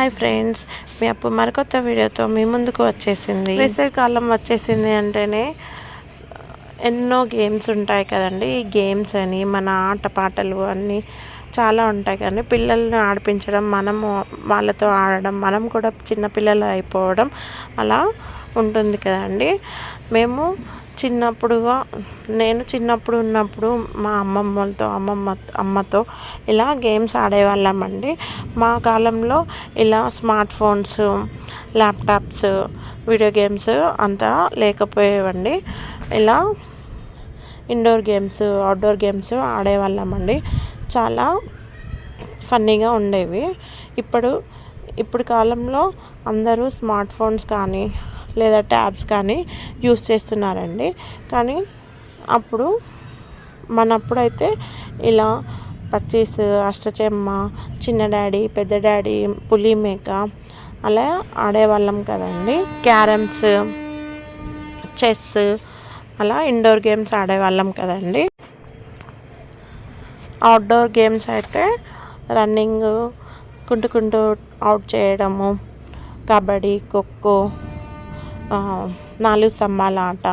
Hi friends, మీ అప్పుడు మరికొత్త వీడియోతో మీ ముందుకు వచ్చేసింది. వేసవికాలం వచ్చేసింది అంటేనే ఎన్నో గేమ్స్ ఉంటాయి కదండి. ఈ గేమ్స్ అని మన ఆటపాటలు అన్నీ చాలా ఉంటాయి కానీ పిల్లల్ని ఆడిపించడం, మనము వాళ్ళతో ఆడడం, మనం కూడా చిన్నపిల్లలు అయిపోవడం అలా ఉంటుంది కదండి. నేను చిన్నప్పుడు ఉన్నప్పుడు మా అమ్మతో ఇలా గేమ్స్ ఆడేవాళ్ళమండి. మా కాలంలో ఇలా smart phones, laptops, video games అంతా లేకపోయేవండి. ఇలా ఇండోర్ గేమ్స్, అవుట్డోర్ గేమ్స్ ఆడేవాళ్ళమండి. చాలా ఫన్నీగా ఉండేవి. ఇప్పుడు కాలంలో అందరూ స్మార్ట్ ఫోన్స్ కానీ లేదా ట్యాబ్స్ కానీ యూస్ చేస్తున్నారండి. కానీ మనప్పుడైతే ఇలా పచ్చీస్, అష్టచెమ్మ, చిన్న డాడీ, పెద్ద డాడీ, పులి మేక అలా ఆడేవాళ్ళం కదండి. క్యారమ్స్, చెస్ అలా ఇండోర్ గేమ్స్ ఆడేవాళ్ళం కదండి. అవుట్డోర్ గేమ్స్ అయితే రన్నింగ్, కుంటూ అవుట్ చేయడము, కబడ్డీ, ఖోఖో, 4 స్తంభాల ఆట,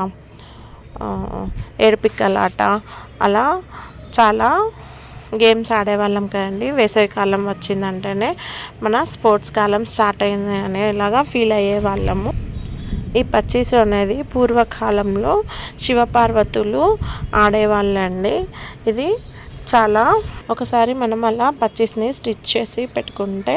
ఏడుపిక్కల ఆట అలా చాలా గేమ్స్ ఆడేవాళ్ళం కదండి. వేసవికాలం వచ్చిందంటేనే మన స్పోర్ట్స్ కాలం స్టార్ట్ అయింది అనేలాగా ఫీల్ అయ్యేవాళ్ళము. ఈ పచ్చీసు అనేది పూర్వకాలంలో శివపార్వతులు ఆడేవాళ్ళండి. ఇది ఒకసారి మనం అలా పచ్చీస్ని స్టిచ్ చేసి పెట్టుకుంటే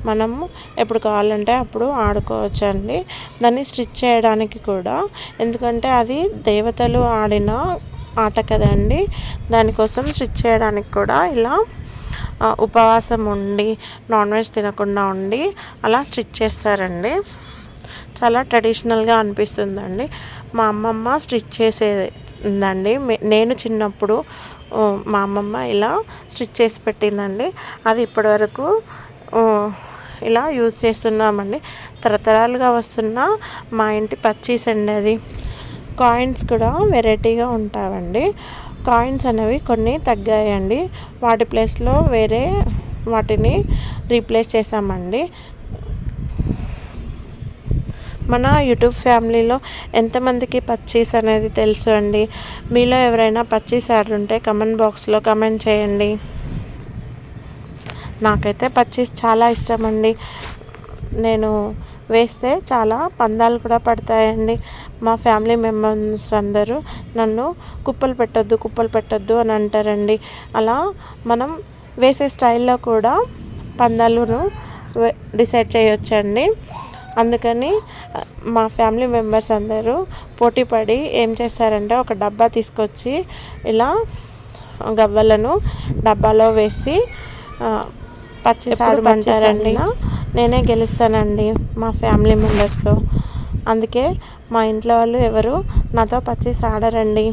మనము ఎప్పుడు కావాలంటే అప్పుడు ఆడుకోవచ్చండి. దాన్ని స్టిచ్ చేయడానికి కూడా, ఎందుకంటే అది దేవతలు ఆడిన ఆట కదండి, దానికోసం స్టిచ్ చేయడానికి కూడా ఇలా ఉపవాసం ఉండి నాన్ వెజ్ తినకుండా ఉండి అలా స్టిచ్ చేస్తారండి. చాలా ట్రెడిషనల్గా అనిపిస్తుందండి. మా అమ్మమ్మ స్టిచ్ చేసేదండి. నేను చిన్నప్పుడు మా అమ్మమ్మ ఇలా స్టిచ్ చేసి పెట్టిందండి. అది ఇప్పటివరకు ఇలా యూజ్ చేస్తున్నామండి. తరతరాలుగా వస్తున్న మా ఇంటి పచ్చీస్ అండి అది. కాయిన్స్ కూడా వెరైటీగా ఉంటాయండి. కాయిన్స్ అనేవి కొన్ని తగ్గాయండి. వాటి ప్లేస్లో వేరే వాటిని రీప్లేస్ చేసామండి. మన యూట్యూబ్ ఫ్యామిలీలో ఎంతమందికి పచ్చీస్ అనేది తెలుసు అండి? మీలో ఎవరైనా పచ్చీస్ ఆడుంటే కమెంట్ బాక్స్లో కమెంట్ చేయండి. నాకైతే పచ్చీస్ చాలా ఇష్టం అండి. నేను వేస్తే చాలా పందాలు కూడా పడతాయండి. మా ఫ్యామిలీ మెంబర్స్ అందరూ నన్ను కుప్పలు పెట్టొద్దు అని అంటారండి. అలా మనం వేసే స్టైల్లో కూడా పందాలను డిసైడ్ చేయొచ్చండి. అందుకని మా ఫ్యామిలీ మెంబర్స్ అందరూ పోటీపడి ఏం చేస్తారంటే ఒక డబ్బా తీసుకొచ్చి ఇలా గవ్వలను డబ్బాలో వేసి పచ్చీస్ ఆడమంటారండి. నేనే గెలుస్తానండి మా ఫ్యామిలీ మెంబర్స్తో. అందుకే మా ఇంట్లో వాళ్ళు ఎవరు నాతో పచ్చీస్ ఆడరండి.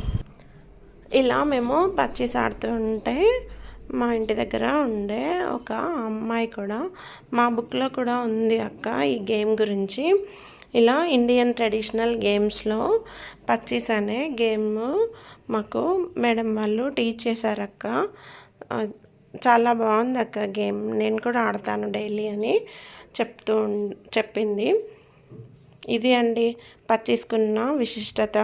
ఇలా మేము పచ్చీస్ ఆడుతుంటే మా ఇంటి దగ్గర ఉండే ఒక అమ్మాయి కూడా, మా బుక్లో కూడా ఉంది అక్క ఈ గేమ్ గురించి. ఇలా ఇండియన్ ట్రెడిషనల్ గేమ్స్లో పచ్చీస్ అనే గేమ్ మాకు మేడం వాళ్ళు టీచ్ చేశారు అక్క. చాలా బాగుంది అక్క గేమ్, నేను కూడా ఆడతాను డైలీ అని చెప్పింది. ఇది అండి పచ్చీస్కున్న విశిష్టత.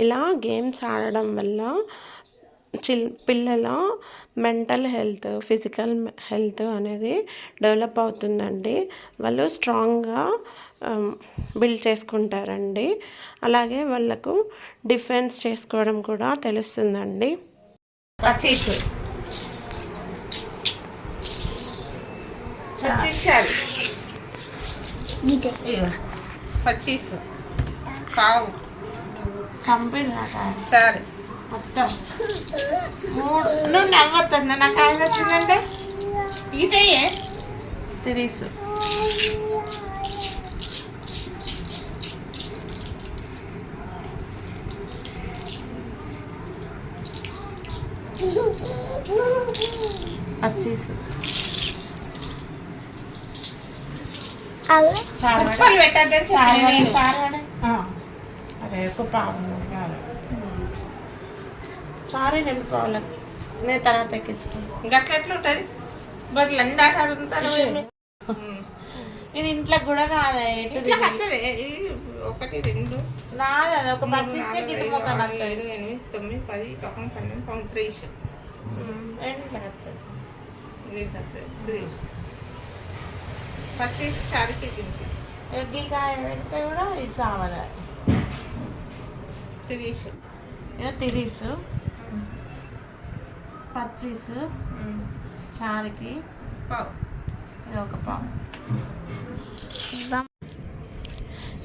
ఇలా గేమ్స్ ఆడడం వల్ల పిల్లల మెంటల్ హెల్త్, ఫిజికల్ హెల్త్ అనేది డెవలప్ అవుతుందండి. వాళ్ళు స్ట్రాంగ్గా బిల్డ్ చేసుకుంటారండి. అలాగే వాళ్ళకు డిఫెన్స్ చేసుకోవడం కూడా తెలుస్తుందండి. పచ్చీసు కావు సరే మొత్తం నువ్వు నవ్వుతుందా నాకు కాయ వచ్చిందంటే ఇటయ్యే తెలుసు. పచ్చీసు అరే కుప్ప సారీ రెండు పావులకి నేను తర్వాత ఎక్కించుకుంటాను. గట్ల ఎట్లుంటుంది బదులు అన్ని ఆట ఆడుతారు. ఇది ఇంట్లో కూడా రాదా? ఎటు ఇట్లా వస్తుంది. ఒకటి రెండు రాదు, అది ఒక పచ్చిస్తే గిన్నె మొక్క 5 8 9 10 11 12 13 25 చారికి తింటే ఎగ్గికాయ పెడితే కూడా ఇది సావదా? 30 ఇక తిరీసు 25 చారికి పావు. ఇది ఒక పావు.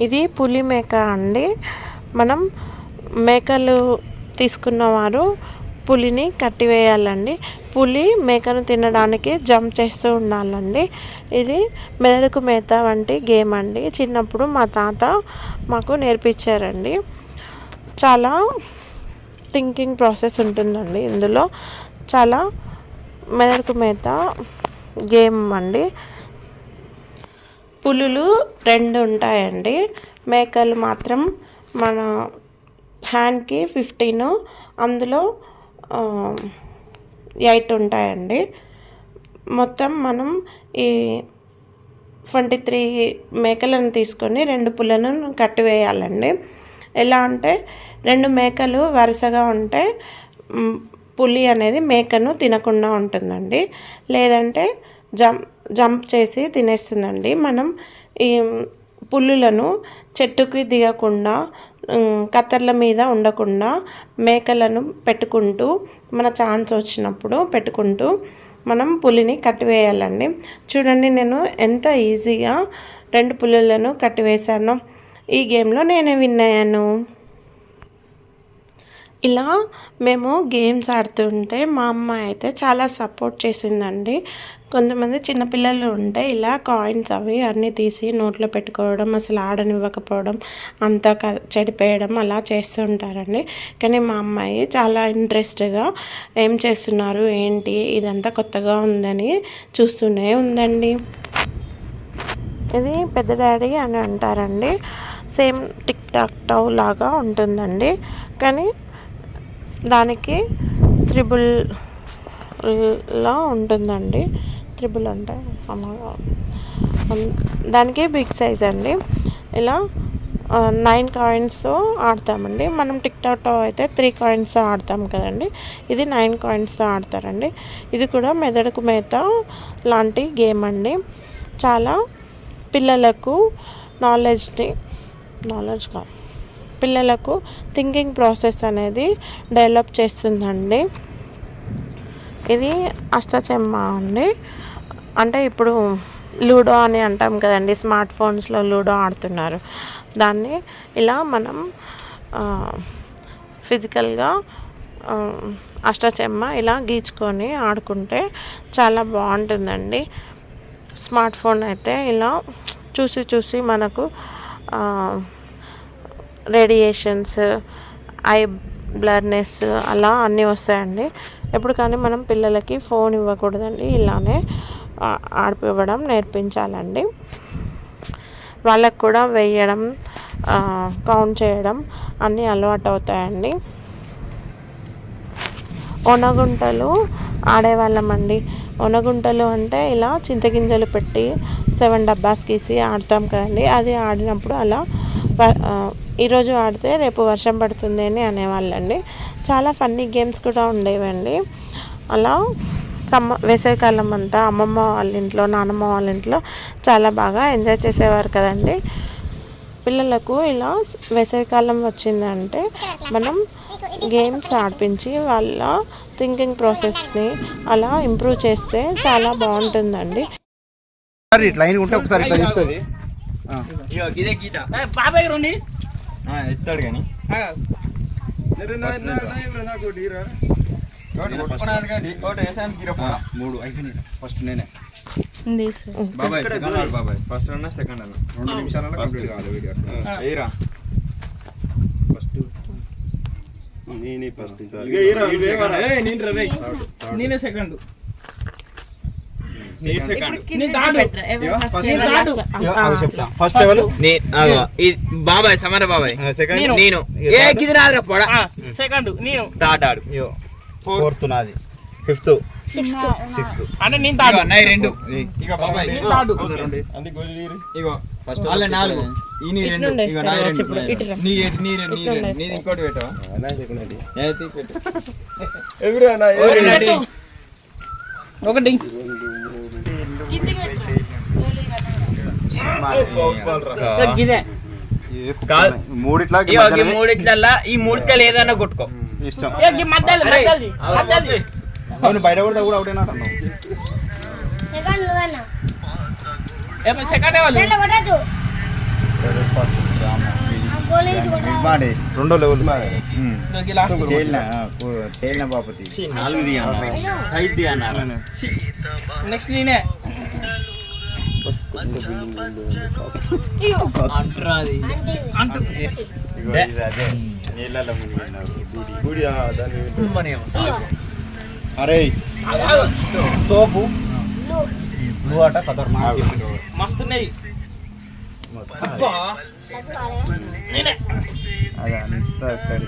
ఇది పులి మేక అండి. మనం మేకలు తీసుకున్నవారు పులిని కట్టివేయాలండి. పులి మేకను తినడానికి జంప్ చేస్తూ ఉండాలండి. ఇది మెదడుకు మేత వంటి గేమ్ అండి. చిన్నప్పుడు మా తాత మాకు నేర్పించారండి. చాలా థింకింగ్ ప్రాసెస్ ఉంటుందండి ఇందులో. చాలా మెదడుకు మేత గేమ్ అండి. పులులు 2 ఉంటాయండి. మేకలు మాత్రం మన హ్యాండ్కి 15, అందులో 8 ఉంటాయండి. మొత్తం మనం ఈ 23 మేకలను తీసుకొని 2 పులను కట్టివేయాలండి. ఎలా అంటే 2 మేకలు వరుసగా ఉంటే పులి అనేది మేకను తినకుండా ఉంటుందండి. లేదంటే జంప్ చేసి తినేస్తుందండి. మనం ఈ పులులను చెట్టుకి దిగకుండా, కత్తెర్ల మీద ఉండకుండా మేకలను పెట్టుకుంటూ, మన ఛాన్స్ వచ్చినప్పుడు పెట్టుకుంటూ మనం పులిని కట్టివేయాలండి. చూడండి, నేను ఎంత ఈజీగా 2 పులులను కట్టివేశాను. ఈ గేమ్లో నేనే విన్ అయ్యాను. ఇలా మేము గేమ్స్ ఆడుతుంటే మా అమ్మ అయితే చాలా సపోర్ట్ చేసిందండి. కొంతమంది చిన్నపిల్లలు ఉంటే ఇలా కాయిన్స్ అవి అన్నీ తీసి నోట్లో పెట్టుకోవడం, అసలు ఆడనివ్వకపోవడం, అంతా చెడిపేయడం అలా చేస్తూ ఉంటారండి. కానీ మా అమ్మాయి చాలా ఇంట్రెస్ట్గా ఏం చేస్తున్నారు ఏంటి ఇదంతా కొత్తగా ఉందని చూస్తూనే ఉందండి. ఇది పెద్ద డాడీ అని అంటారండి. సేమ్ టిక్ టాక్ టౌ లాగా ఉంటుందండి. కానీ దానికి 3 ఉంటుందండి. 3 అంటే దానికి బిగ్ సైజ్ అండి. ఇలా 9 కాయిన్స్తో ఆడతామండి. మనం టిక్ టాక్ టౌ అయితే 3 కాయిన్స్తో ఆడతాం కదండి. ఇది 9 కాయిన్స్తో ఆడతారండి. ఇది కూడా మెదడుకు మేత లాంటి గేమ్ అండి. చాలా పిల్లలకు పిల్లలకు థింకింగ్ ప్రాసెస్ అనేది డెవలప్ చేస్తుందండి. ఇది అష్టచెమ్మ అండి. అంటే ఇప్పుడు లూడో అని అంటాం కదండి, స్మార్ట్ ఫోన్స్లో లూడో ఆడుతున్నారు. దాన్ని ఇలా మనం ఫిజికల్గా అష్టచెమ్మ ఇలా గీచుకొని ఆడుకుంటే చాలా బాగుంటుందండి. స్మార్ట్ ఫోన్ అయితే ఇలా చూసి మనకు రేడియేషన్స్, ఐ బ్లర్నెస్ అలా అన్నీ వస్తాయండి. ఎప్పుడు కానీ మనం పిల్లలకి ఫోన్ ఇవ్వకూడదండి. ఇలానే ఆడిపివ్వడం నేర్పించాలండి. వాళ్ళకు కూడా వేయడం, కౌంట్ చేయడం అన్నీ అలవాటు అవుతాయండి. ఒనగుంటలు ఆడేవాళ్ళమండి. ఒనగుంటలు అంటే ఇలా చింతగింజలు పెట్టి 7 డబ్బాస్ గీసి ఆడతాం కదండి. అది ఆడినప్పుడు అలా ఈరోజు ఆడితే రేపు వర్షం పడుతుంది అని అనేవాళ్ళండి. చాలా ఫన్నీ గేమ్స్ కూడా ఉండేవండి. అలా వేసవికాలం అంతా అమ్మమ్మ వాళ్ళ ఇంట్లో, నాన్నమ్మ వాళ్ళ ఇంట్లో చాలా బాగా ఎంజాయ్ చేసేవారు కదండి. పిల్లలకు ఇలా వేసవికాలం వచ్చిందంటే మనం గేమ్స్ ఆడిపించి వాళ్ళ థింకింగ్ ప్రాసెస్ని అలా ఇంప్రూవ్ చేస్తే చాలా బాగుంటుందండి. లైన్ ఉంటే ఒకసారి ఇట్లా చేస్తుంది బాబాయ్ రండి ఎత్తాడు కానీ 3 అయిపోయినాయి. ఫస్ట్ నేనే బాబాయ్ సెకండ్ బాబాయ్ ఫస్ట్ అన్న సెకండ్ అన్న 2 నిమిషాలలో కంప్లీట్ కావాలి వీడియో. ఏరా ఫస్ట్ నేనే ఫస్ట్ నేనే సెకండ్ ఫస్ట్ ఎవరు బాబాయ్ సమర బాబాయ్ సెకండ్ నేను ఏ గిది నాదిరా పొడ సెకండ్ నేను తాటాడు ఫోర్త్ నాది ఫిఫ్త్ అంటే నేను తాడు అన్నయ్య రెండు ఇక బాబాయ్ ఇగో ఫస్ట్ అలా నాలుగు ఈ నీ రెండు ఇట్లుండే ఇక నా సరే, రెండు ఇప్పుడు ఇటురా. నీ నీది ఇంకోటి పెట్టవా ఏది పెట్టు ఒకటి. ఒకటి గిదే కాదు. మూడిట్లా ఇగో ఈ మూడిట్లల్లా ఈ మూడిట్ల ఏదైనా కొట్టుకో ఇష్టం ఏ గి మధ్యలో మధ్యలో మధ్యలో అవును బయట కూడా కూడా అవుటే నాకు సెకండ్ నువ్వేనా ఏ సెకండ్ వాళ్ళు దాంట్లో కొట్టచ్చు రెండో లెవెల్ లాస్ట్ తేలిన బాపతి నాలుగు ఐదు అన్నారు నెక్స్ట్ నేనే అంటారా అది అంటూ అరే సోపు నువ్వు అట కదర్ మస్తున్నాయి అబ్బా. నేనే అదంతా కడి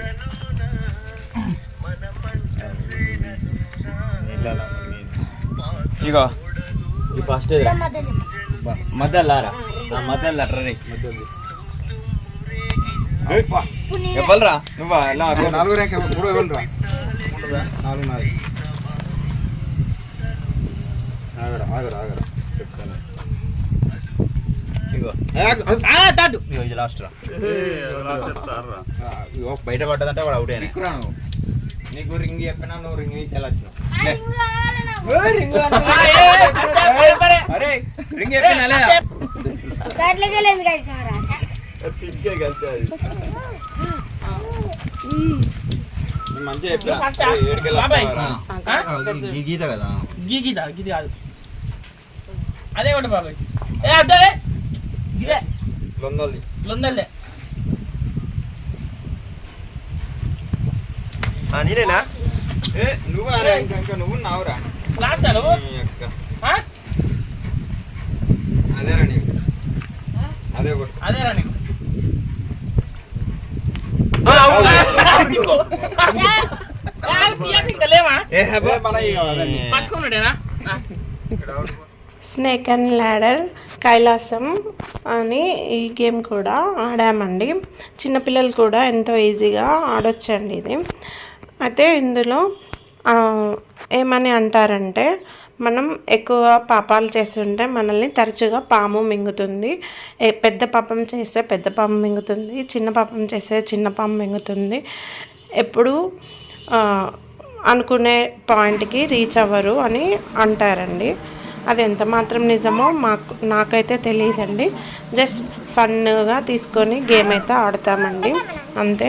ఇగో ఈ ఫస్ట్ మధ్యలారా మధ్యలో రే ఎవరురా నువ్వా ఎలా నాలుగు ర్యాంక్ మూడో ఎవరు రా నాలుగు నాది ఆగరా ఆగరా ఆగరా చెప్తాను ఇగో తాడు ఇగో ఇది లాస్ట్ రా ఇగో బయట పడ్డదంటే వాడు అవుట్ అయినా ఎక్కురా నువ్వు నీకు రింగ్ చెప్పినా నువ్వు రింగ్ తెలొచ్చు అరే రింగ్ చెప్పినా లేదా దాంట్లోకి వెళ్ళి ఎందుకు వేసినావు రా మంచిగా చెప్పినా ఫస్ట్ ఏడుకెళ్ళి గీత కదా గిది కాదు అదే ఒకటి బాబాయ్ ఏ అదే గిదే లొందల్ది లొందల్దే నేనేనా ఏ నువ్వు అరే ఇంకా నువ్వు నావురా లాస్ట్ నువ్వు అదేరా నీకు అదే కొట్టు అదే రా నీకు లేవా ఏ హబా పట్టుకున్నాడేనా స్నేక్ అండ్ ల్యాడర్ కైలాసం అని ఈ గేమ్ కూడా ఆడామండి. చిన్నపిల్లలు కూడా ఎంతో ఈజీగా ఆడొచ్చండి ఇది. అయితే ఇందులో ఏమని అంటారంటే మనం ఎక్కువ పాపాలు చేస్తుంటే మనల్ని తరచుగా పాము మింగుతుంది. పెద్ద పాపం చేస్తే పెద్ద పాము మింగుతుంది, చిన్న పాపం చేస్తే చిన్న పాము మింగుతుంది. ఎప్పుడు అనుకునే పాయింట్కి రీచ్ అవ్వరు అని అంటారండి. అది ఎంత మాత్రం నిజమో నాకైతే తెలియదండి. జస్ట్ ఫన్గా తీసుకొని గేమ్ అయితే ఆడతామండి అంతే.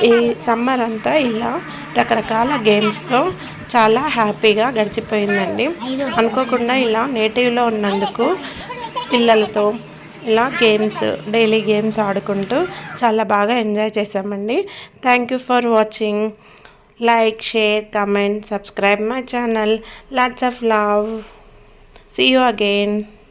ఈ సమ్మర్ అంతా ఇలా రకరకాల గేమ్స్తో చాలా హ్యాపీగా గడిచిపోయిందండి. అనుకోకుండా ఇలా నేటివ్లో ఉన్నందుకు పిల్లలతో ఇలా గేమ్స్ డైలీ గేమ్స్ ఆడుకుంటూ చాలా బాగా ఎంజాయ్ చేసామండి. Thank you for watching. Like, share, comment, subscribe my channel. Lots of love. See you again.